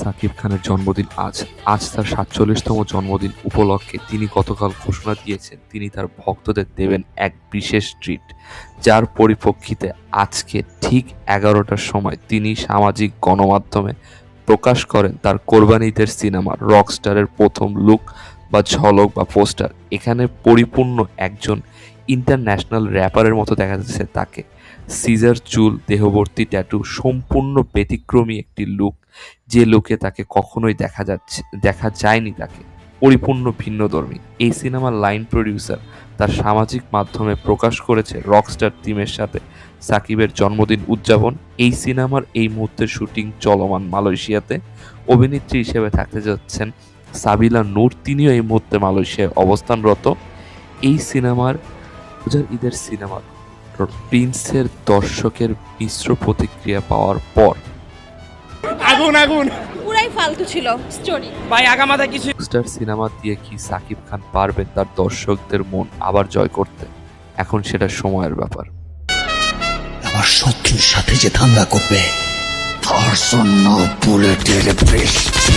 সাকিব খানের জন্মদিন আজ। আজ তার ৪৭তম জন্মদিন উপলক্ষে তিনি গতকাল ঘোষণা দিয়েছেন তিনি তার ভক্তদের দেবেন এক বিশেষ ট্রিট, যার পরিপ্রেক্ষিতে আজকে ঠিক ১১টার সময় তিনি সামাজিক গণমাধ্যমে প্রকাশ করেন তার কোরবানি ঈদের সিনেমা রকস্টারের প্রথম লুক বা ঝলক বা পোস্টার। এখানে পরিপূর্ণ একজন ইন্টারন্যাশনাল র্যাপারের মতো দেখা যাচ্ছে তাকে। সিজার চুল, দেহভর্তি ট্যাটু, সম্পূর্ণ ব্যতিক্রমী একটি লুক, যে লুকে তাকে কখনোই দেখা যায়নি তাকে। পরিপূর্ণ ভিন্নধর্মী এই সিনেমার লাইন প্রডিউসার তার সামাজিক মাধ্যমে প্রকাশ করেছে রকস্টার থিমের সাথে সাকিবের জন্মদিন উদযাপন। এই সিনেমার এই মুহূর্তের শুটিং চলমান মালয়েশিয়াতে। অভিনেত্রী হিসেবে থাকতে যাচ্ছেন সাবিলা নূর, তিনিও এই মুহূর্তে মালয়েশিয়ায় অবস্থানরত। এই সিনেমার ঈদের সিনেমার প্রিন্সের দর্শকের মিশ্র প্রতিক্রিয়া পাওয়ার পর আগুন আগুন পুরাই ফালতু ছিল স্টোরি। ভাই আগামাথা কিছু রকস্টার সিনেমা দিয়ে কি সাকিব খান পারবেন তার দর্শকদের মন আবার জয় করতে? এখন সেটা সময়ের ব্যাপার। আমার শত্রুর সাথে যে দাঙ্গা করবে তার জন্য বুলেটের বৃষ্টি।